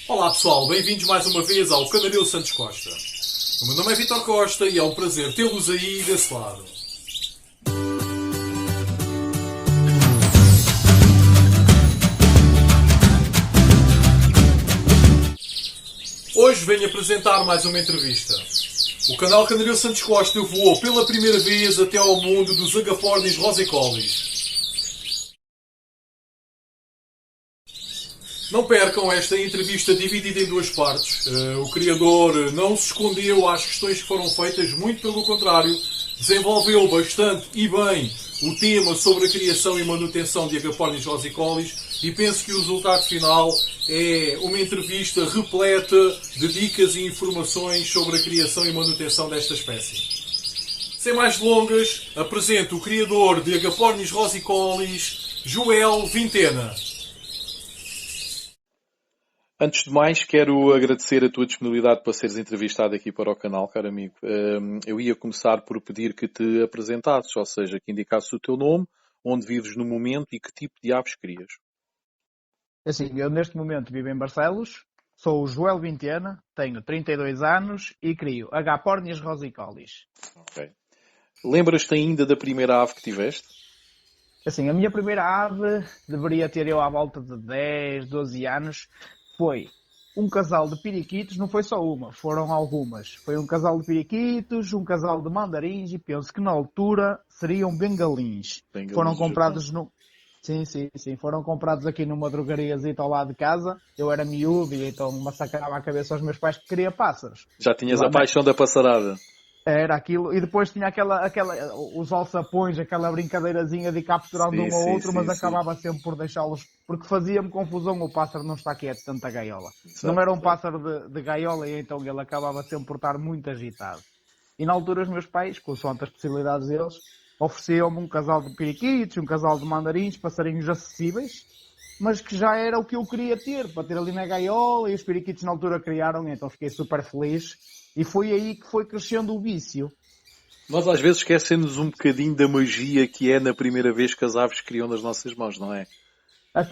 Olá pessoal, bem-vindos mais uma vez ao Canaril Santos Costa. O meu nome é Vítor Costa e é um prazer tê-los aí desse lado. Hoje venho apresentar mais uma entrevista. O canal Canaril Santos Costa voou pela primeira vez até ao mundo dos agapornis rosicolis. Não percam esta entrevista dividida em duas partes. O criador não se escondeu às questões que foram feitas, muito pelo contrário, desenvolveu bastante e bem o tema sobre a criação e manutenção de agapornis rosicolis e penso que o resultado final é uma entrevista repleta de dicas e informações sobre a criação e manutenção desta espécie. Sem mais delongas, apresento o criador de agapornis rosicolis, Joel Vintena. Antes de mais, quero agradecer a tua disponibilidade para seres entrevistado aqui para o canal, caro amigo. Eu ia começar por pedir que te apresentasses, ou seja, que indicasses o teu nome, onde vives no momento e que tipo de aves crias. Assim, eu neste momento vivo em Barcelos, sou o Joel Vintena, tenho 32 anos e crio agapornis rosicolis. Ok. Lembras-te ainda da primeira ave que tiveste? Assim, a minha primeira ave deveria ter eu à volta de 10, 12 anos. Foi um casal de periquitos, não foi só uma, foram algumas. Foi um casal de periquitos, um casal de mandarins e penso que na altura seriam bengalins. Foram comprados no... Sim, foram comprados aqui numa drogariazita ao lado de casa. Eu era miúdo e então massacrava a cabeça aos meus pais que queria pássaros. Já tinhas a paixão da passarada. Era aquilo, e depois tinha os alçapões, aquela brincadeirazinha de ir capturando um ao outro, mas acabava sempre por deixá-los, porque fazia-me confusão o pássaro não estar quieto, tanta gaiola. Exato, não era um pássaro de gaiola e então ele acabava sempre por estar muito agitado. E na altura os meus pais, consoante as possibilidades deles, ofereciam-me um casal de periquitos, um casal de mandarins, passarinhos acessíveis, mas que já era o que eu queria ter, para ter ali na gaiola, e os periquitos na altura criaram, então fiquei super feliz. E foi aí que foi crescendo o vício. Nós às vezes esquecemos um bocadinho da magia que é na primeira vez que as aves criam nas nossas mãos, não é?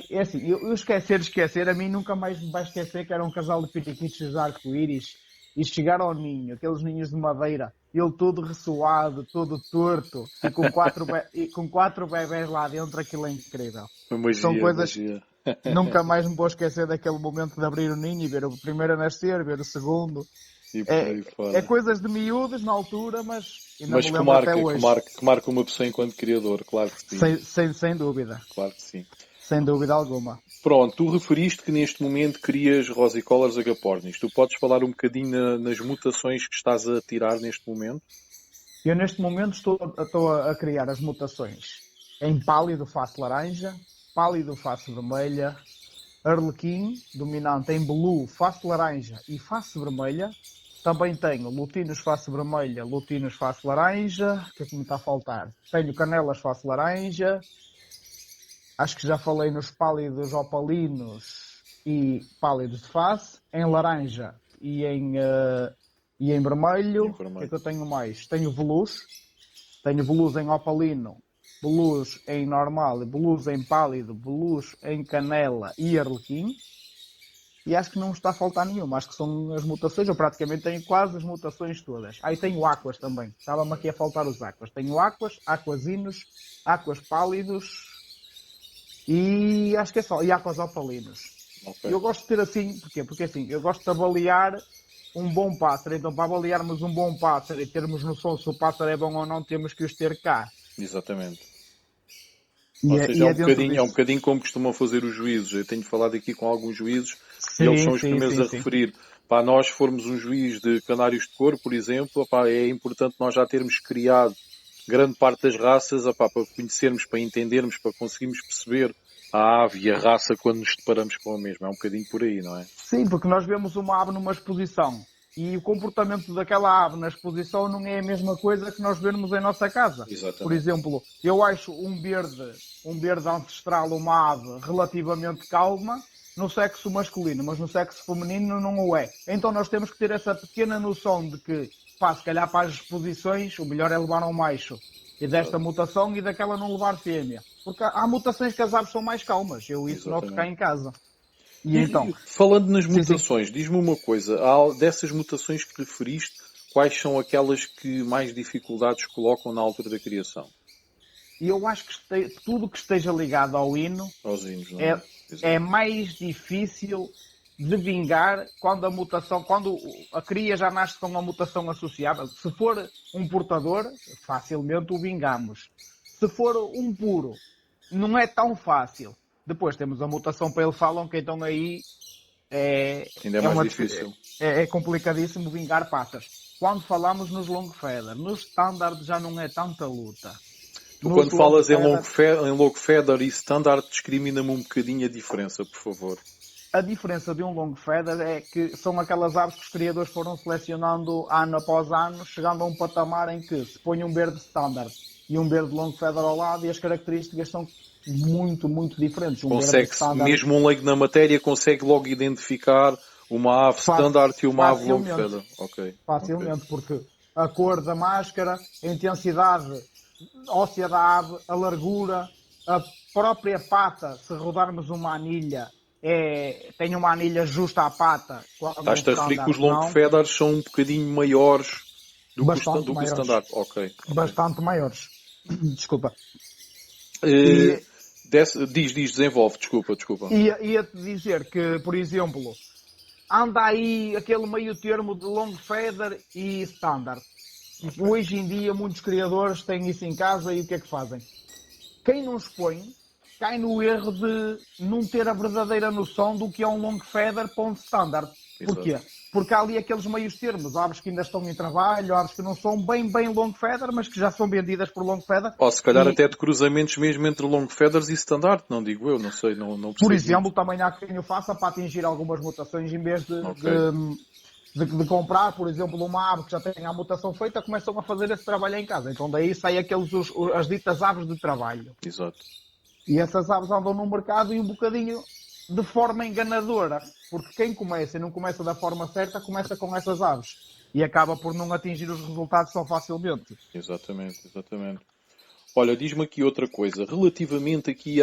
É assim, eu esquecer, a mim nunca mais me vai esquecer que era um casal de periquitos de arco-íris e chegar ao ninho, aqueles ninhos de madeira, ele todo ressoado, todo torto, e com quatro bebés lá dentro, aquilo é incrível. Magia, são coisas magia. Nunca mais me vou esquecer daquele momento de abrir o ninho e ver o primeiro a nascer, ver o segundo. É coisas de miúdos na altura, mas ainda me lembro até hoje. Que marca uma pessoa enquanto criador, claro que sim. Sem dúvida. Claro que sim. Sem dúvida alguma. Pronto, tu referiste que neste momento crias rosicolas agapornis. Tu podes falar um bocadinho nas mutações que estás a tirar neste momento? Eu neste momento estou a criar as mutações em pálido face laranja, pálido face vermelha, arlequim, dominante em blue, face laranja e face vermelha. Também tenho lutinos face vermelha, lutinos face laranja. O que é que me está a faltar? Tenho canelas face laranja. Acho que já falei nos pálidos opalinos e pálidos de face. Em laranja e em vermelho. O que é que eu tenho mais? Tenho veluz. Tenho veluz em opalino, veluz em normal, veluz em pálido, veluz em canela e arlequim. E acho que não me está a faltar nenhuma. Acho que são as mutações. Eu praticamente tenho quase as mutações todas. Aí tenho aquas também. Estava-me aqui a faltar os aquas. Tenho aquasinos, aquas pálidos e acho que é só. E aquas opalinos. Okay. Eu gosto de ter assim, porquê? Porque assim, eu gosto de avaliar um bom pássaro. Então, para avaliarmos um bom pássaro e termos noção se o pássaro é bom ou não, temos que os ter cá. Exatamente. Ou seja, é um bocadinho como costumam fazer os juízes. Eu tenho falado aqui com alguns juízes e eles são os primeiros a referir. Para nós formos um juiz de canários de cor, por exemplo, é importante nós já termos criado grande parte das raças para conhecermos, para entendermos, para conseguirmos perceber a ave e a raça quando nos deparamos com a mesma. É um bocadinho por aí, não é? Sim, porque nós vemos uma ave numa exposição e o comportamento daquela ave na exposição não é a mesma coisa que nós vemos em nossa casa. Exatamente. Por exemplo, eu acho um verde ancestral, uma ave relativamente calma no sexo masculino, mas no sexo feminino não o é. Então nós temos que ter essa pequena noção de que, se calhar para as exposições, o melhor é levar um macho e desta mutação e daquela não levar fêmea. Porque há mutações que as aves são mais calmas. Eu isso noto cá em casa. E então, falando nas mutações, diz-me uma coisa, dessas mutações que referiste, quais são aquelas que mais dificuldades colocam na altura da criação? E eu acho que tudo que esteja ligado ao hino aos hinos, não é? É mais difícil de vingar quando a cria já nasce com uma mutação associada. Se for um portador, facilmente o vingamos. Se for um puro, não é tão fácil. Depois temos a mutação para ele falam, que então aí ainda é mais difícil. É complicadíssimo vingar patas. Quando falamos nos long feather, nos standard já não é tanta luta. Tu quando falas em long feather e standard, discrimina-me um bocadinho a diferença, por favor. A diferença de um long feather é que são aquelas aves que os criadores foram selecionando ano após ano, chegando a um patamar em que se põe um verde standard e um verde long feather ao lado e as características são muito, muito diferentes. Mesmo um leigo na matéria consegue logo identificar uma ave standard e uma ave long feather. Facilmente, porque a cor da máscara, a intensidade óssea da ave, a largura, a própria pata, se rodarmos uma anilha, tem uma anilha justa à pata. Estás-te a referir que os long feathers são um bocadinho maiores do que o standard. Bastante maiores. Desculpa. Desenvolve, desculpa. Ia-te dizer que, por exemplo, anda aí aquele meio termo de long feather e standard. Hoje em dia muitos criadores têm isso em casa e o que é que fazem? Quem não expõe cai no erro de não ter a verdadeira noção do que é um long feather para um standard. Porquê? Porque há ali aqueles meios termos, aves que ainda estão em trabalho, aves que não são bem long feather, mas que já são vendidas por long feather. Ou se calhar até de cruzamentos mesmo entre long feathers e standard, não digo eu, não sei, não percebo. Por exemplo, também há quem o faça para atingir algumas mutações em vez de comprar, por exemplo, uma ave que já tem a mutação feita, começam a fazer esse trabalho em casa. Então daí saem as ditas aves de trabalho. Exato. E essas aves andam no mercado e um bocadinho de forma enganadora, porque quem começa e não começa da forma certa, começa com essas aves e acaba por não atingir os resultados tão facilmente. Exatamente. Olha, diz-me aqui outra coisa. Relativamente aqui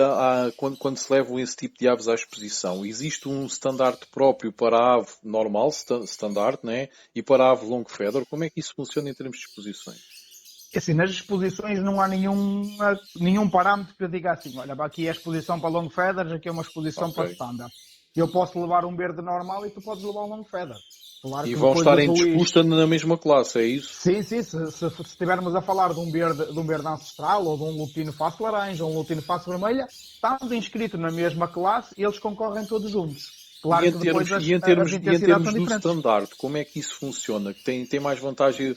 quando se levam esse tipo de aves à exposição, existe um standard próprio para a ave normal, standard, né? E para a ave long feather? Como é que isso funciona em termos de exposições? Assim, nas exposições não há nenhum parâmetro que eu diga assim, olha, aqui é a exposição para long feathers, aqui é uma exposição para standard. Eu posso levar um verde normal e tu podes levar um long feather. Claro e vão estar em disputa na mesma classe, é isso? Sim. Se estivermos a falar de um verde ancestral ou de um lutino face laranja ou um lutino face vermelha, estando inscrito na mesma classe, eles concorrem todos juntos. Claro e em termos do standard, como é que isso funciona? Tem mais vantagem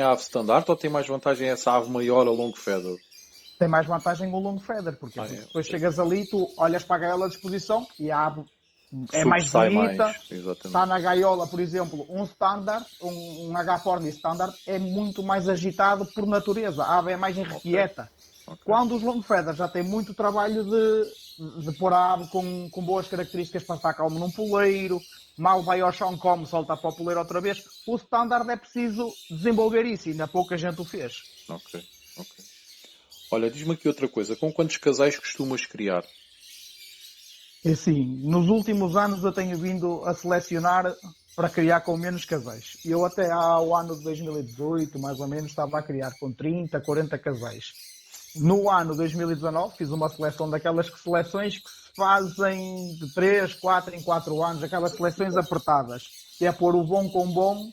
a ave standard ou tem mais vantagem essa ave maior a long feather? Tem mais vantagem o long feather, porque depois chegas ali, tu olhas para a gaiola de exposição e a ave é mais bonita. Está na gaiola, por exemplo, um standard, um H-Form standard é muito mais agitado por natureza. A ave é mais irrequieta. Quando os long feathers já têm muito trabalho de pôr a ave com boas características para estar calmo num poleiro, mal vai ao chão, come, solta para o poleiro outra vez, o standard é preciso desenvolver isso e ainda pouca gente o fez. Ok. Olha, diz-me aqui outra coisa, com quantos casais costumas criar? Assim, nos últimos anos eu tenho vindo a selecionar para criar com menos casais. Eu até ao ano de 2018, mais ou menos, estava a criar com 30, 40 casais. No ano 2019 fiz uma seleção daquelas seleções que se fazem de 3, 4 em 4 anos, aquelas seleções apertadas, que é pôr o bom com bom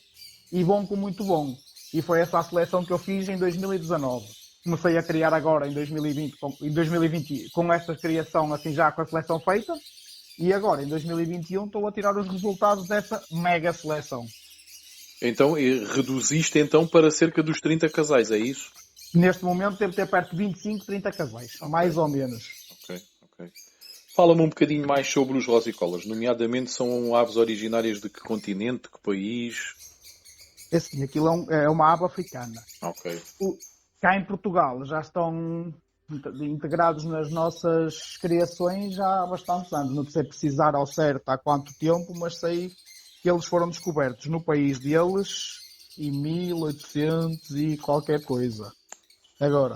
e bom com muito bom. E foi essa a seleção que eu fiz em 2019. Comecei a criar agora em 2020 com esta criação assim já com a seleção feita e agora em 2021 estou a tirar os resultados dessa mega seleção. Então reduziste então para cerca dos 30 casais, é isso? Neste momento devo ter perto de 25, 30 casais, mais ou menos. Ok. Fala-me um bocadinho mais sobre os rosicolas, nomeadamente são aves originárias de que continente, de que país? Assim, aquilo é uma ave africana. Ok. Cá em Portugal já estão integrados nas nossas criações já há bastantes anos. Não sei precisar ao certo há quanto tempo, mas sei que eles foram descobertos no país deles em 1800 e qualquer coisa. Agora,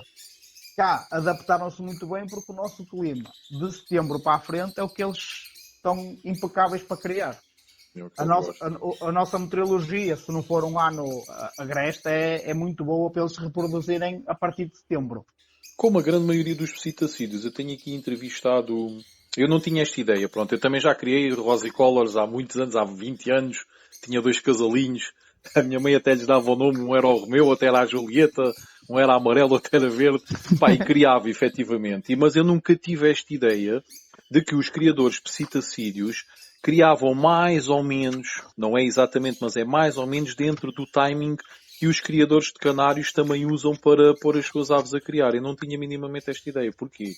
cá adaptaram-se muito bem porque o nosso clima de setembro para a frente é o que eles estão impecáveis para criar. A nossa meteorologia, se não for um ano agreste, é muito boa para eles se reproduzirem a partir de setembro. Como a grande maioria dos psitacídeos, eu tenho aqui entrevistado... Eu não tinha esta ideia, pronto, eu também já criei Rosicolors há muitos anos, há 20 anos, tinha 2 casalinhos, a minha mãe até lhes dava o nome, um era o Romeu, outro era a Julieta, um era amarelo, outro era verde, pá, e criava efetivamente. Mas eu nunca tive esta ideia de que os criadores psitacídeos criavam mais ou menos, não é exatamente, mas é mais ou menos dentro do timing que os criadores de canários também usam para pôr as suas aves a criar. Eu não tinha minimamente esta ideia. Porquê?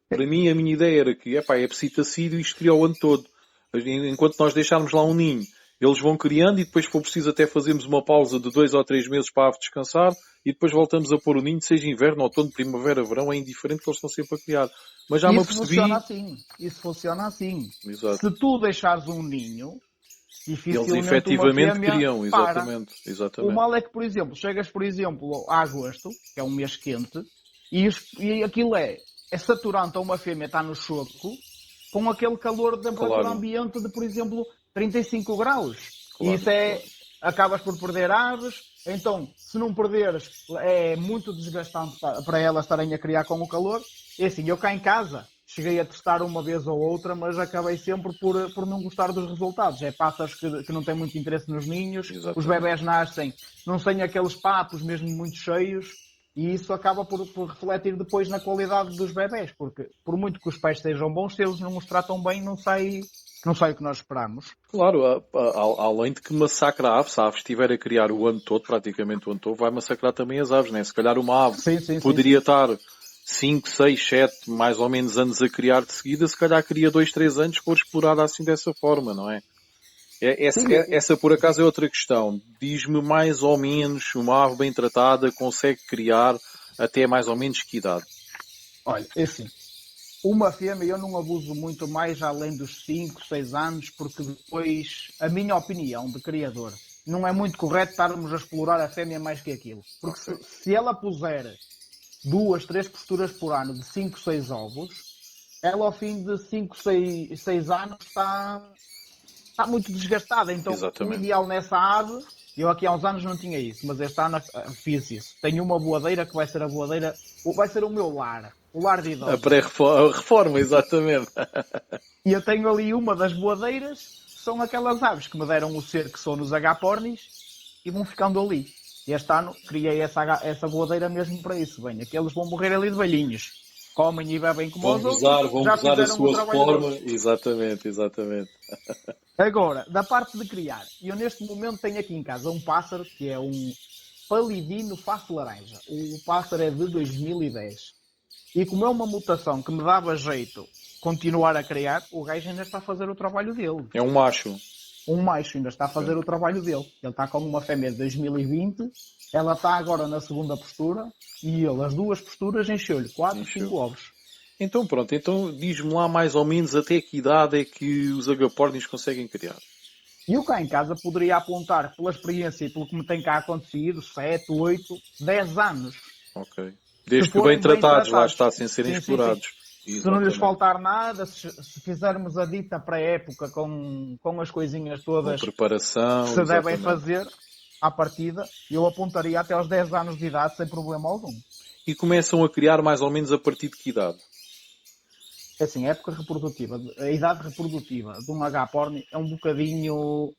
Para mim, a minha ideia era que, é psitacídio e isto cria o ano todo. Enquanto nós deixarmos lá um ninho, eles vão criando e depois, se for preciso, até fazemos uma pausa de 2 ou 3 meses para a ave descansar e depois voltamos a pôr o ninho, seja inverno, outono, primavera, verão, é indiferente que eles estão sempre a criar. Mas já me apercebi... Isso funciona assim. Exato. Se tu deixares um ninho, eles efetivamente criam, exatamente. O mal é que, por exemplo, chegas, por exemplo, a agosto, que é um mês quente, e aquilo é saturante a uma fêmea estar no choco, com aquele calor de temperatura ambiente de, por exemplo, 35 graus. E isso acabas por perder aves. Então, se não perderes, é muito desgastante para elas estarem a criar com o calor. E assim, eu cá em casa cheguei a testar uma vez ou outra, mas acabei sempre por não gostar dos resultados. É pássaros que não têm muito interesse nos ninhos. Exatamente. Os bebés nascem, não têm aqueles papos mesmo muito cheios. E isso acaba por refletir depois na qualidade dos bebés. Porque, por muito que os pais sejam bons, se eles não os tratam bem, não sai o que nós esperamos. Claro, além de que massacra a ave, se a ave estiver a criar o ano todo, praticamente o ano todo, vai massacrar também as aves, né? Se calhar uma ave poderia estar 5, 6, 7, mais ou menos anos a criar de seguida, se calhar cria 2, 3 anos por explorada assim dessa forma, não é? Essa por acaso é outra questão. Diz-me mais ou menos, uma ave bem tratada consegue criar até mais ou menos que idade? Olha, é assim. Uma fêmea eu não abuso muito mais além dos 5, 6 anos, porque depois, a minha opinião de criador, não é muito correto estarmos a explorar a fêmea mais que aquilo. Porque se ela puser 2, 3 posturas por ano de 5, 6 ovos, ela ao fim de 5, 6 anos está muito desgastada. Então, o ideal nessa ave, eu aqui há uns anos não tinha isso, mas este ano fiz isso. Tenho uma voadeira que vai ser vai ser o meu lar. O lar de idosos. A pré-reforma, exatamente. E eu tenho ali uma das voadeiras, são aquelas aves que me deram o ser que são nos agapornis e vão ficando ali. E este ano criei essa voadeira mesmo para isso. Bem, aqueles vão morrer ali de velhinhos. Comem e bebem como os outros. Vão usar a sua reforma. Exatamente. Agora, da parte de criar, eu neste momento tenho aqui em casa um pássaro que é um palidino face laranja. O pássaro é de 2010. E como é uma mutação que me dava jeito continuar a criar, o gajo ainda está a fazer o trabalho dele. É um macho. Um macho ainda está a fazer o trabalho dele. Ele está com uma fêmea de 2020, ela está agora na segunda postura, e ele, as 2 posturas, encheu-lhe 4, 5 ovos. Então pronto, diz-me lá mais ou menos até que idade é que os agapornis conseguem criar. E eu cá em casa poderia apontar pela experiência e pelo que me tem cá acontecido, 7, 8, 10 anos. Ok. Desde que bem tratados, lá está, sem serem explorados. Sim. Se não lhes faltar nada, se fizermos a dita pré-época com as coisinhas todas preparação, que se devem fazer à partida, eu apontaria até aos 10 anos de idade sem problema algum. E começam a criar mais ou menos a partir de que idade? É assim, a época reprodutiva, a idade reprodutiva de um agaporni é um bocadinho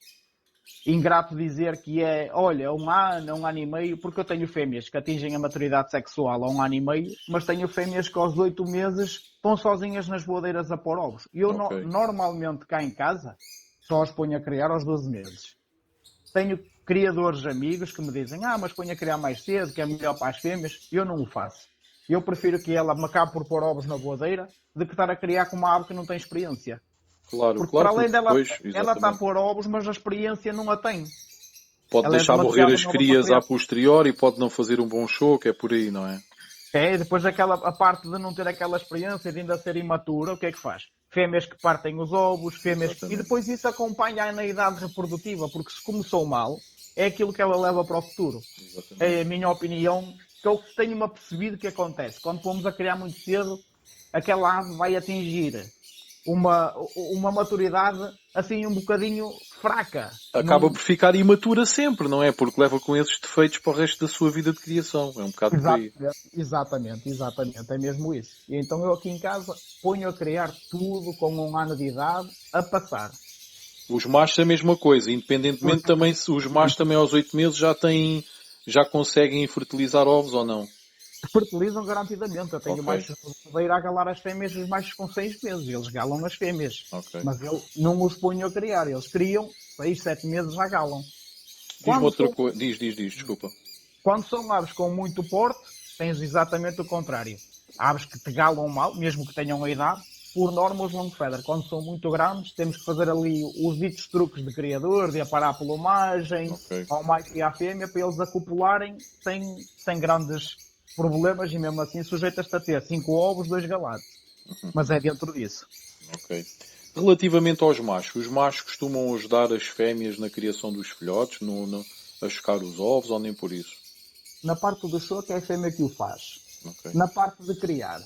ingrato dizer que é, olha, um ano e meio, porque eu tenho fêmeas que atingem a maturidade sexual a 1 ano e meio, mas tenho fêmeas que aos 8 meses estão sozinhas nas voadeiras a pôr ovos. E eu normalmente cá em casa só os ponho a criar aos 12 meses. Tenho criadores amigos que me dizem, mas ponho a criar mais cedo, que é melhor para as fêmeas. Eu não o faço. Eu prefiro que ela me acabe por pôr ovos na voadeira do que estar a criar com uma ave que não tem experiência. Claro, porque para além dela, ela está a pôr ovos, mas a experiência não a tem. Pode deixar morrer as crias a posteriori e pode não fazer um bom show, que é por aí, não é? Depois a parte de não ter aquela experiência de ainda ser imatura, o que é que faz? Fêmeas que partem os ovos, e depois isso acompanha na idade reprodutiva, porque se começou mal, é aquilo que ela leva para o futuro. Exatamente. É a minha opinião, que eu tenho-me apercebido que acontece. Quando fomos a criar muito cedo, aquela ave vai atingir uma maturidade assim um bocadinho fraca. Acaba por ficar imatura sempre, não é? Porque leva com esses defeitos para o resto da sua vida de criação. É um bocado por aí. Exatamente. É mesmo isso. E então eu aqui em casa ponho a criar tudo com 1 ano de idade a passar. Os machos é a mesma coisa. Independentemente também se os machos também aos 8 meses já conseguem fertilizar ovos ou não. Fertilizam garantidamente. Eu tenho machos de ir a galar as fêmeas e os machos com 6 meses. Eles galam as fêmeas. Mas eu não os ponho a criar. Eles criam 6, 7 meses já galam. Diz-me outra coisa. Diz, desculpa. Quando são aves com muito porte, tens exatamente o contrário. Aves que te galam mal, mesmo que tenham a idade, por norma os long feather, quando são muito grandes, temos que fazer ali os ditos truques de criador, de aparar a plumagem, ao macho e à fêmea, para eles acopularem sem grandes problemas e mesmo assim sujeitas-te a ter 5 ovos, 2 galados. Mas é dentro disso. Ok. Relativamente aos machos, os machos costumam ajudar as fêmeas na criação dos filhotes, a chocar os ovos ou nem por isso? Na parte do choque é a fêmea que o faz. Na parte de criar,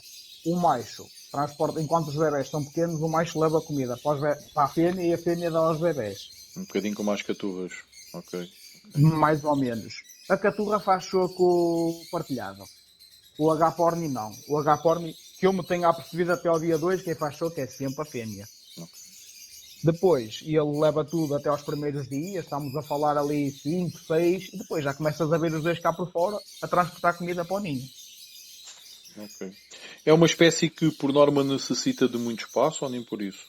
o macho transporta, enquanto os bebés são pequenos, o macho leva comida para a fêmea e a fêmea dá aos bebés. Um bocadinho como as caturras. Ok. Mais ou menos. A caturra faz choco partilhado. O H-porni não. O H-porni, que eu me tenho apercebido até ao dia 2, quem faz choco é sempre a fêmea. Depois, ele leva tudo até aos primeiros dias, estamos a falar ali 5, 6, e depois já começas a ver os dois cá por fora a transportar comida para o ninho. Ok. É uma espécie que, por norma, necessita de muito espaço ou nem por isso?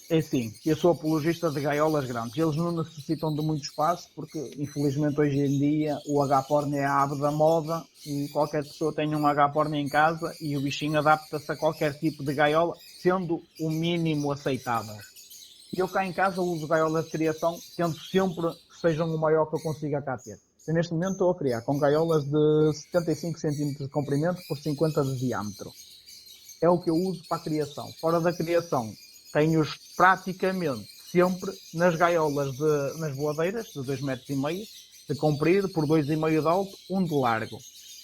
É sim, eu sou apologista de gaiolas grandes. Eles não necessitam de muito espaço porque, infelizmente, hoje em dia o H-porni é a ave da moda e qualquer pessoa tem um H-porni em casa e o bichinho adapta-se a qualquer tipo de gaiola, sendo o mínimo aceitável. Eu cá em casa uso gaiolas de criação, tento sempre que sejam o maior que eu consiga cá ter. Eu, neste momento estou a criar com gaiolas de 75 cm de comprimento por 50 de diâmetro. É o que eu uso para a criação. Fora da criação, tenho-os praticamente sempre nas gaiolas, nas voadeiras, de 2,5 metros de comprido, por 2,5 de alto, 1 de largo.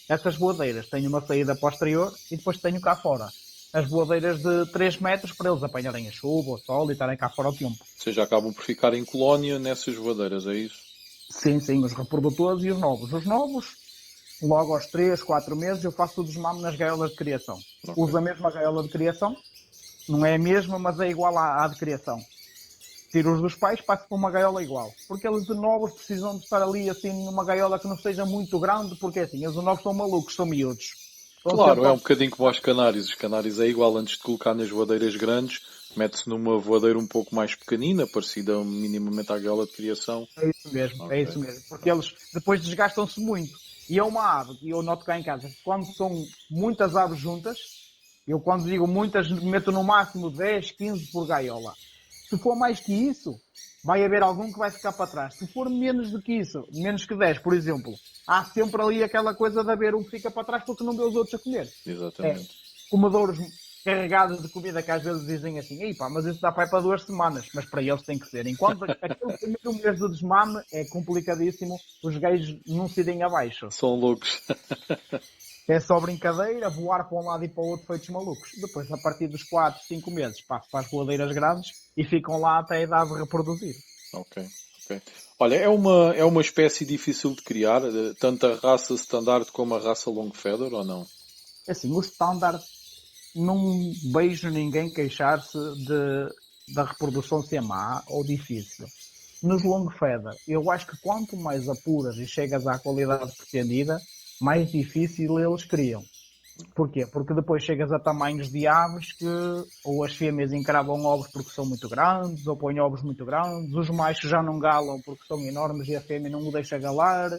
Essas voadeiras têm uma saída posterior e depois tenho cá fora as voadeiras de 3 metros para eles apanharem a chuva, o sol e estarem cá fora ao tempo. Ou seja, acabam por ficar em colónia nessas voadeiras, é isso? Sim, os reprodutores e os novos. Os novos, logo aos 3, 4 meses, eu faço o desmame nas gaiolas de criação. Uso a mesma gaiola de criação, não é a mesma, mas é igual à de criação. Tiro-os dos pais, passo para uma gaiola igual. Porque eles de novos precisam de estar ali assim numa gaiola que não seja muito grande, porque assim, eles de novos são malucos, são miúdos. Então, claro, é um bocadinho como aos canários. Os canários é igual, antes de colocar nas voadeiras grandes, mete-se numa voadeira um pouco mais pequenina, parecida minimamente à gaiola de criação. É isso mesmo, é isso mesmo. Porque eles depois desgastam-se muito. E é uma ave, e eu noto cá em casa, quando são muitas aves juntas, eu quando digo muitas, meto no máximo 10, 15 por gaiola. Se for mais que isso, vai haver algum que vai ficar para trás. Se for menos do que isso, menos que 10, por exemplo, há sempre ali aquela coisa de haver um que fica para trás porque não vê os outros a comer. Exatamente. Comedouros carregados de comida que às vezes dizem assim, ei pá, mas isso dá para ir para 2 semanas, mas para eles tem que ser. Enquanto aquele primeiro mês de desmame é complicadíssimo, os gays não se irem abaixo. São loucos. É só brincadeira, voar para um lado e para o outro feitos malucos. Depois, a partir dos 4, 5 meses, passo para as voadeiras grandes e ficam lá até a idade de reproduzir. Ok. Olha, é uma espécie difícil de criar, tanto a raça standard como a raça long feather, ou não? É assim, o standard, não vejo ninguém queixar-se da reprodução ser má ou difícil. Nos long feather, eu acho que quanto mais apuras e chegas à qualidade pretendida, mais difícil eles criam. Porquê? Porque depois chegas a tamanhos de aves que ou as fêmeas encravam ovos porque são muito grandes, ou põem ovos muito grandes, os machos já não galam porque são enormes e a fêmea não o deixa galar.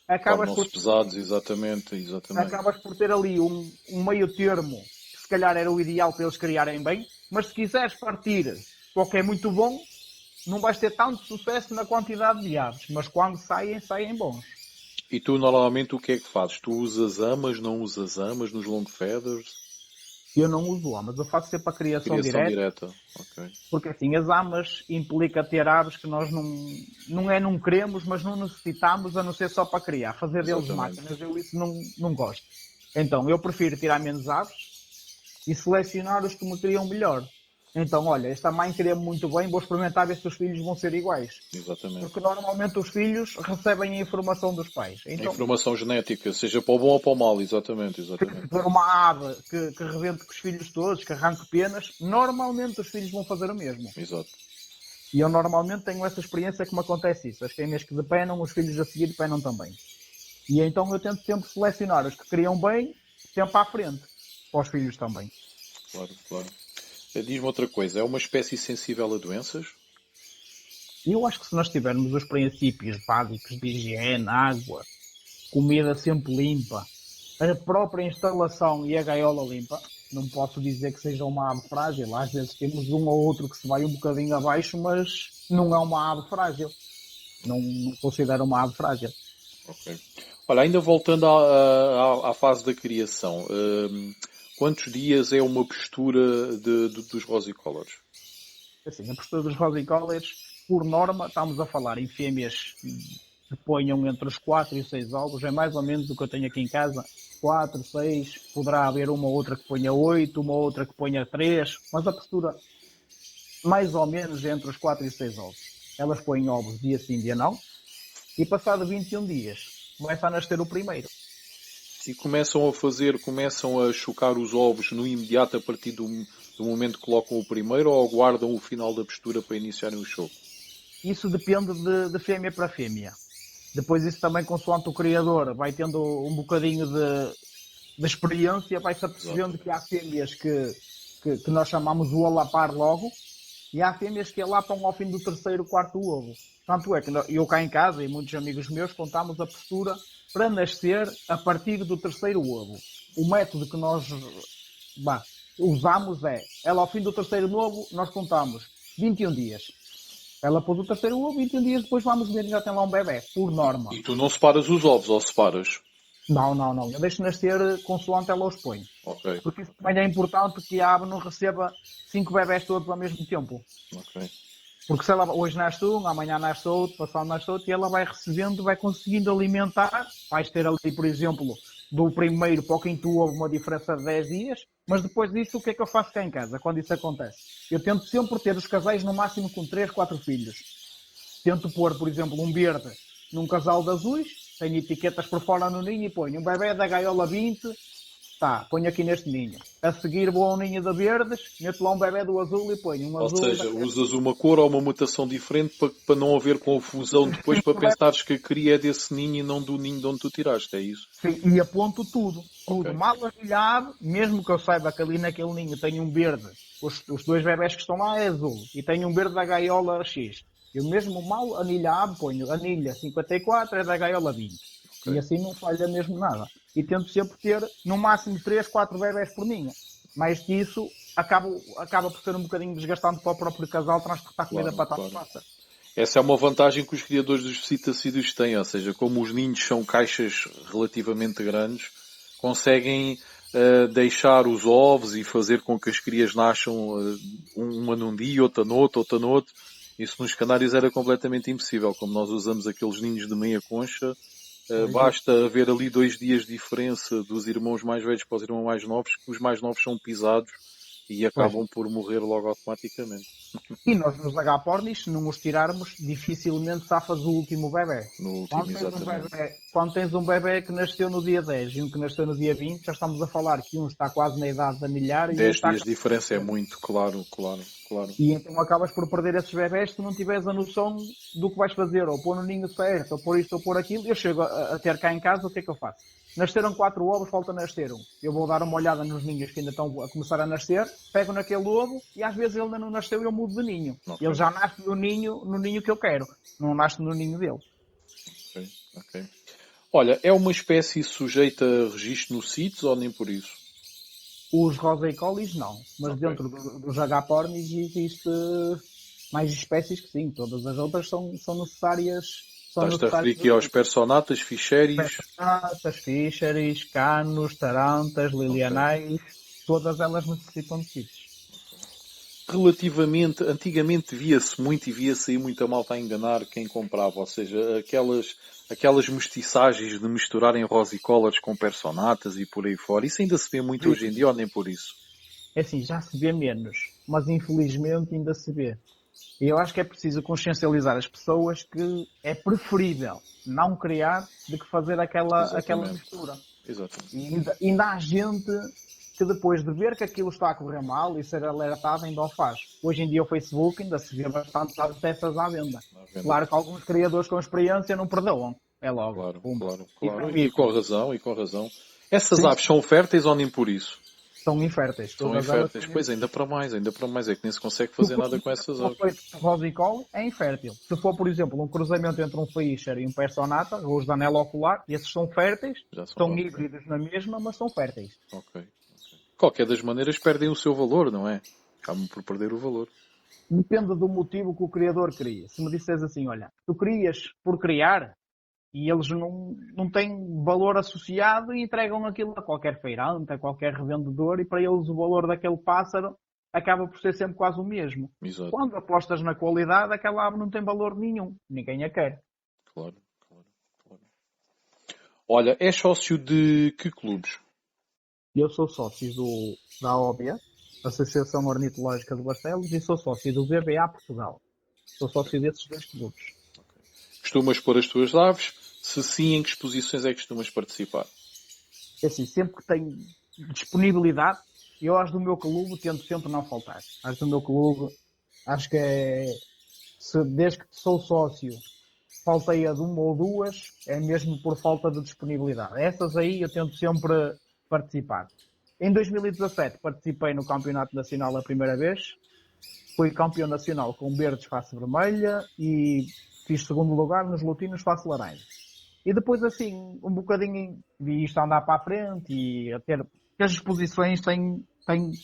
Acabas por pesados, exatamente. Acabas por ter ali um meio termo que se calhar era o ideal para eles criarem bem, mas se quiseres partir porque é muito bom, não vais ter tanto sucesso na quantidade de aves, mas quando saem bons. E tu normalmente o que é que fazes? Tu usas amas, não usas amas nos long feathers? Eu não uso amas, eu faço sempre a criação direta. Okay. Porque assim, as amas implica ter aves que nós não queremos, mas não necessitamos, a não ser só para criar. Fazer deles máquinas, eu isso não gosto. Então, eu prefiro tirar menos aves, e selecionar os que me criam melhor. Então, olha, esta mãe queria-me muito bem, vou experimentar ver se os filhos vão ser iguais. Exatamente. Porque normalmente os filhos recebem a informação dos pais. Então, a informação genética, seja para o bom ou para o mal, exatamente. Se for uma ave que rebente com os filhos todos, que arranque penas, normalmente os filhos vão fazer o mesmo. Exato. E eu normalmente tenho essa experiência que me acontece isso. As fêmeas que depenam, os filhos a seguir depenam também. E então eu tento sempre selecionar os que criam bem, sempre à frente, para os filhos também. Claro, claro. Diz-me outra coisa, é uma espécie sensível a doenças? Eu acho que se nós tivermos os princípios básicos de higiene, água, comida sempre limpa, a própria instalação e a gaiola limpa, não posso dizer que seja uma ave frágil. Às vezes temos um ou outro que se vai um bocadinho abaixo, mas não é uma ave frágil. Não considero uma ave frágil. Ok. Olha, ainda voltando à fase da criação, quantos dias é uma postura dos rosicolors? Assim, a postura dos rosicolors, por norma, estamos a falar em fêmeas que ponham entre os 4 e 6 ovos, é mais ou menos o que eu tenho aqui em casa. 4, 6, poderá haver uma ou outra que ponha 8, uma outra que ponha 3, mas a postura mais ou menos entre os 4 e 6 ovos. Elas põem ovos dia sim, dia não, e passado 21 dias começa a nascer o primeiro. E começam a chocar os ovos no imediato a partir do momento que colocam o primeiro, ou aguardam o final da postura para iniciarem o choco? Isso depende de fêmea para fêmea. Depois isso também, consoante o criador, vai tendo um bocadinho de experiência, vai-se apercebendo que há fêmeas que nós chamamos o alapar logo, e há fêmeas que alapam ao fim do terceiro, quarto ovo. Tanto é que eu cá em casa, e muitos amigos meus, contamos a postura para nascer a partir do terceiro ovo. O método que nós usamos é, ela ao fim do terceiro ovo, nós contamos 21 dias. Ela pôs o terceiro ovo, 21 dias depois vamos ver, já tem lá um bebê, por norma. E tu não separas os ovos, ou separas? Não. Eu deixo nascer consoante ela os põe. Ok. Porque isso também é importante que a ave não receba 5 bebés todos ao mesmo tempo. Ok. Porque se ela hoje nasce um, amanhã nasce outro, passado nasce outro, e ela vai recebendo, vai conseguindo alimentar. Vais ter ali, por exemplo, do primeiro para o quinto ovo uma diferença de 10 dias, mas depois disso o que é que eu faço cá em casa, quando isso acontece? Eu tento sempre ter os casais no máximo com 3, 4 filhos. Tento pôr, por exemplo, um verde num casal de azuis, tenho etiquetas por fora no ninho e ponho um bebê da gaiola 20, ponho aqui neste ninho. A seguir vou a um ninho de verdes, meto lá um bebê do azul e ponho um azul. Ou seja, usas uma cor ou uma mutação diferente para não haver confusão depois, para pensares que a cria é desse ninho e não do ninho de onde tu tiraste, é isso? Sim, e aponto tudo. Okay. Mal arrilhado, mesmo que eu saiba que ali naquele ninho tem um verde, os 2 bebés que estão lá é azul, e tem um verde da gaiola X. Eu mesmo mal anilhado ponho anilha 54 é da gaiola 20. Okay. E assim não falha mesmo nada. E tento sempre ter no máximo 3, 4 bebés por ninho. Mais que isso, acaba por ser um bocadinho desgastante para o próprio casal transportar comida para trás. Claro. Essa é uma vantagem que os criadores dos citacídeos têm, ou seja, como os ninhos são caixas relativamente grandes, conseguem deixar os ovos e fazer com que as crias nasçam uma num dia, outra no outro. Isso nos canários era completamente impossível. Como nós usamos aqueles ninhos de meia concha, basta haver ali 2 dias de diferença dos irmãos mais velhos para os irmãos mais novos, que os mais novos são pisados e acabam por morrer logo automaticamente. E nós nos agapornis, se não os tirarmos, dificilmente safas o último bebê. Quando tens um bebê que nasceu no dia 10 e um que nasceu no dia 20, já estamos a falar que um está quase na idade de anilhar. 10 dias de diferença é muito, claro. E então acabas por perder esses bebés se tu não tiveres a noção do que vais fazer, ou pôr no ninho certo, ou pôr isto, ou pôr aquilo. Eu chego a ter cá em casa, o que é que eu faço? Nasceram 4 ovos, falta nascer um. Eu vou dar uma olhada nos ninhos que ainda estão a começar a nascer, pego naquele ovo e às vezes ele ainda não nasceu e eu mudo de ninho. Okay. Ele já nasce no ninho que eu quero, não nasce no ninho dele. Ok. Olha, é uma espécie sujeita a registro no CITES ou nem por isso? Os rosicollis não, mas dentro dos agapornis existe mais espécies que sim, todas as outras são necessárias. Estás-te a referir aqui aos personatas, ficheris? Personatas, ficheris, canos, tarantas, lilianais, todas elas necessitam de CITES. Relativamente, antigamente via-se muito e via-se aí muita malta a enganar quem comprava, ou seja, aquelas mestiçagens de misturarem rosicolors com personatas e por aí fora. Isso ainda se vê muito hoje em dia ou nem por isso? É assim, já se vê menos, mas infelizmente ainda se vê. E eu acho que é preciso consciencializar as pessoas que é preferível não criar do que fazer aquela mistura. Exatamente. E ainda há gente que depois de ver que aquilo está a correr mal e ser alertado ainda o faz. Hoje em dia o Facebook ainda se vê bastante peças à venda. Claro que alguns criadores com experiência não perdoam. É logo. Claro. E com razão. Essas aves são férteis ou nem por isso? São inférteis. São inférteis. Pois, ainda para mais. É que nem se consegue fazer nada com essas aves. O rosicol é infértil. Se for, por exemplo, um cruzamento entre um Fischer e um Personata, ou os da anela ocular, esses são férteis, são híbridos na mesma, mas são férteis. Ok. Qualquer das maneiras perdem o seu valor, não é? Acabam por perder o valor. Depende do motivo que o criador cria. Se me disseres assim, olha, tu crias por criar e eles não têm valor associado e entregam aquilo a qualquer feirante, a qualquer revendedor e para eles o valor daquele pássaro acaba por ser sempre quase o mesmo. Exato. Quando apostas na qualidade, aquela ave não tem valor nenhum. Ninguém a quer. Claro. Olha, é sócio de que clubes? Eu sou sócio da OBIA, Associação Ornitológica de Barcelos, e sou sócio do BBA Portugal. Sou sócio desses 2 clubes. Okay. Costumas pôr as tuas aves? Se sim, em que exposições é que costumas participar? É assim, sempre que tenho disponibilidade, eu às do meu clube tento sempre não faltar. Às do meu clube, acho que desde que sou sócio, faltei a de uma ou 2, é mesmo por falta de disponibilidade. Essas aí eu tento sempre participar. Em 2017 participei no Campeonato Nacional a primeira vez. Fui campeão nacional com verdes face vermelha e fiz segundo lugar nos lutinos face laranja. E depois assim, um bocadinho vi isto a andar para a frente e a ter... As exposições têm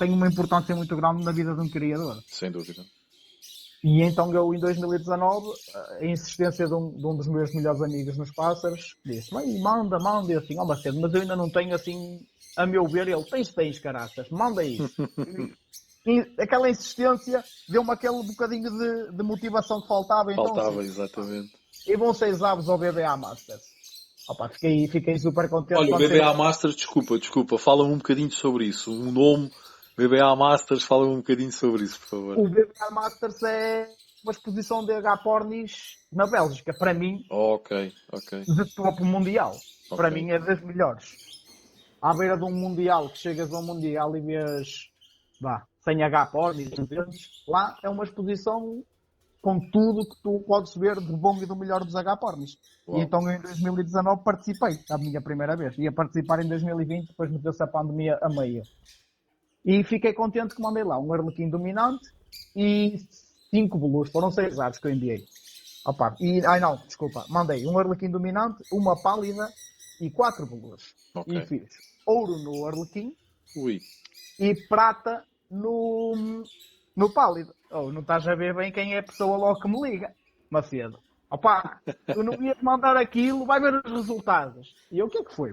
uma importância muito grande na vida de um criador. Sem dúvida. E então eu, em 2019, a insistência de um dos meus melhores amigos nos pássaros, disse, manda, e eu assim, Macedo, mas eu ainda não tenho assim, a meu ver, ele, tens, caraças, manda isso. E aquela insistência deu-me aquele bocadinho de motivação que faltava. Faltava, exatamente. E vão 6 aves ao BBA Masters. Opa, fiquei super contente. Olha, o BBA Masters, desculpa, fala-me um bocadinho sobre isso. O nome BBA Masters, fala-me um bocadinho sobre isso, por favor. O BBA Masters é uma exposição de agapornis na Bélgica, para mim, ok. de topo mundial. Okay. Para mim é das melhores. À beira de um mundial, que chegas a um mundial e vês, sem agapornis, lá é uma exposição com tudo que tu podes ver do bom e do melhor dos agapornis. E então em 2019 participei, a minha primeira vez. Ia participar em 2020, depois meteu-se a pandemia a meio. E fiquei contente que mandei lá um arlequim dominante e 5 bolus. Foram 6 aves que eu enviei. Mandei um arlequim dominante, uma pálida e 4 bolus. Okay. E fiz ouro no arlequim e prata no pálido. Não estás a ver bem quem é a pessoa logo que me liga. Macedo. Tu não ias mandar aquilo, vai ver os resultados. E eu, o que é que foi,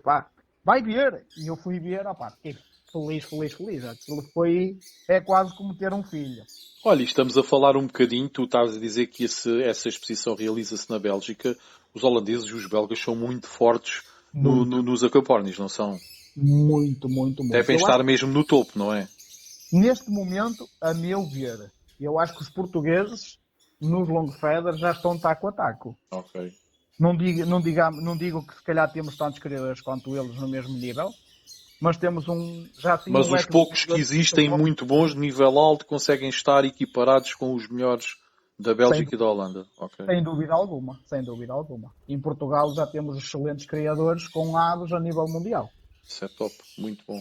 Vai ver. E eu fui ver, fiquei feliz. Aquilo é quase como ter um filho. Olha, estamos a falar um bocadinho, tu estás a dizer que essa exposição realiza-se na Bélgica. Os holandeses e os belgas são muito fortes nos agapornis, não são? Muito. Devem estar mesmo no topo, não é? Neste momento, a meu ver, eu acho que os portugueses, nos long feathers, já estão taco a taco. Ok. Não digo que se calhar temos tantos criadores quanto eles no mesmo nível, mas temos Mas os poucos que existem muito bons, de nível alto, conseguem estar equiparados com os melhores da Bélgica e da Holanda. Okay. Sem dúvida alguma. Em Portugal já temos excelentes criadores com aves a nível mundial. Isso é top. Muito bom.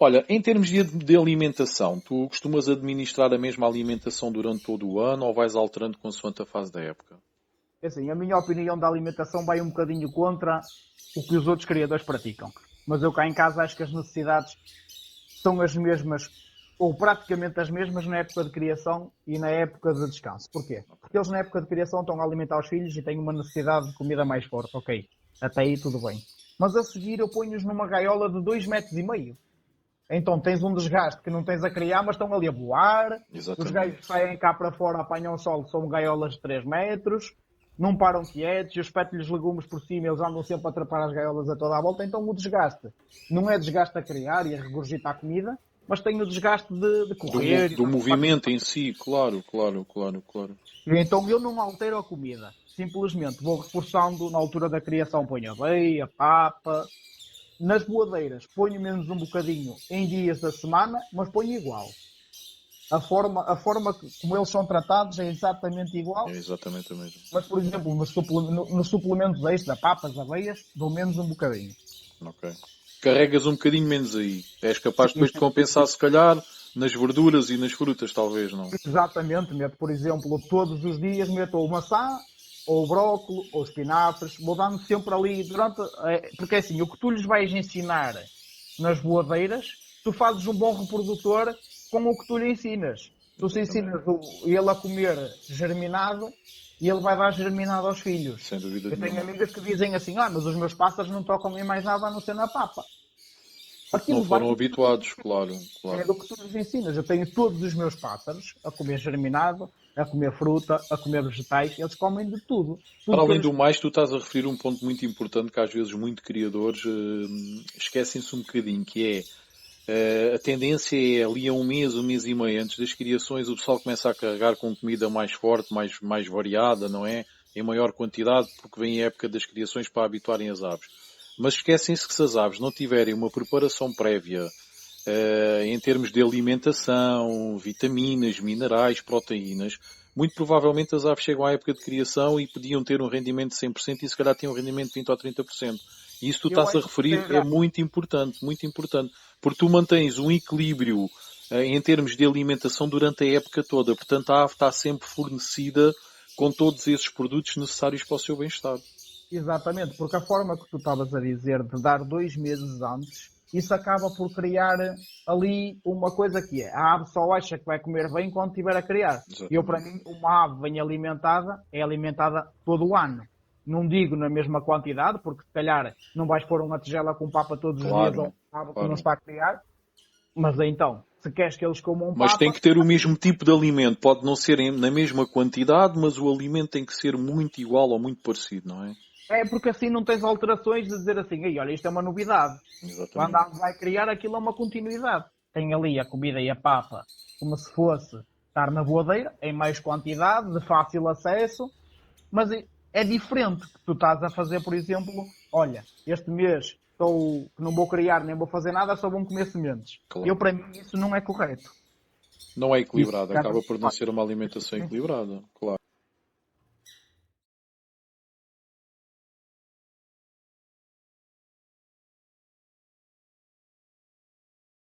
Olha, em termos de alimentação, tu costumas administrar a mesma alimentação durante todo o ano ou vais alterando consoante a fase da época? É assim, a minha opinião da alimentação vai um bocadinho contra o que os outros criadores praticam. Mas eu cá em casa acho que as necessidades são as mesmas, ou praticamente as mesmas na época de criação e na época de descanso. Porquê? Porque eles na época de criação estão a alimentar os filhos e têm uma necessidade de comida mais forte. Ok, até aí tudo bem. Mas a seguir eu ponho-os numa gaiola de 2,5 metros. Então tens um desgaste que não tens a criar, mas estão ali a voar. Exatamente. Os gajos saem cá para fora, apanham o sol, são gaiolas de 3 metros. Não param quietos, eu espeto-lhes legumes por cima, eles andam sempre a atrapar as gaiolas a toda a volta. Então o desgaste não é desgaste a criar e a regurgitar a comida, mas tem o desgaste de correr. Do movimento em si, claro. Então eu não altero a comida. Simplesmente vou reforçando na altura da criação, ponho aveia, papa. Nas boadeiras ponho menos um bocadinho em dias da semana, mas ponho igual. A forma como eles são tratados é exatamente igual. É exatamente a mesma. Mas, por exemplo, no suplemento extra, papas, aveias, dou menos um bocadinho. Ok. Carregas um bocadinho menos aí. És capaz depois de compensar, se calhar, nas verduras e nas frutas, talvez, não? Exatamente. Meto, por exemplo, todos os dias meto ou maçã, ou brócolis, ou espinafres. Vou dando sempre ali durante... Porque assim, o que tu lhes vais ensinar nas boadeiras, tu fazes um bom reprodutor com o que tu lhe ensinas. Tu se ensinas ele a comer germinado e ele vai dar germinado aos filhos. Sem dúvida. Eu tenho amigas que dizem assim, mas os meus pássaros não tocam em mais nada a não ser na papa. Não foram habituados, claro. É do que tu lhes ensinas. Eu tenho todos os meus pássaros a comer germinado, a comer fruta, a comer vegetais. Eles comem de tudo. Para além do mais, tu estás a referir um ponto muito importante que às vezes muitos criadores esquecem-se um bocadinho, que é a tendência é ali a um mês e meio antes das criações o pessoal começa a carregar com comida mais forte, mais variada, não é? Em maior quantidade, porque vem a época das criações para habituarem as aves. Mas esquecem-se que se as aves não tiverem uma preparação prévia em termos de alimentação, vitaminas, minerais, proteínas, muito provavelmente as aves chegam à época de criação e podiam ter um rendimento de 100% e se calhar têm um rendimento de 20 ou 30%. E isso que tu estás a referir é muito importante, porque tu mantens um equilíbrio em termos de alimentação durante a época toda. Portanto, a ave está sempre fornecida com todos esses produtos necessários para o seu bem-estar. Exatamente, porque a forma que tu estavas a dizer de dar 2 meses antes, isso acaba por criar ali uma coisa que é, a ave só acha que vai comer bem quando estiver a criar. Exatamente. Eu, para mim, uma ave bem alimentada é alimentada todo o ano. Não digo na mesma quantidade, porque se calhar não vais pôr uma tigela com papa todos os dias ou uma ave que não está a criar, mas então, se queres que eles comam papa... Mas tem que ter o mesmo tipo de alimento, pode não ser na mesma quantidade, mas o alimento tem que ser muito igual ou muito parecido, não é? É porque assim não tens alterações de dizer assim, olha, isto é uma novidade. Exatamente. Quando a ave vai criar, aquilo é uma continuidade. Tem ali a comida e a papa como se fosse estar na boadeira, em mais quantidade, de fácil acesso, mas é diferente que tu estás a fazer, por exemplo, olha, este mês que não vou criar nem vou fazer nada, só vão comer sementes. Claro. Para mim, isso não é correto. Não é equilibrado, acaba por não ser uma alimentação equilibrada, claro.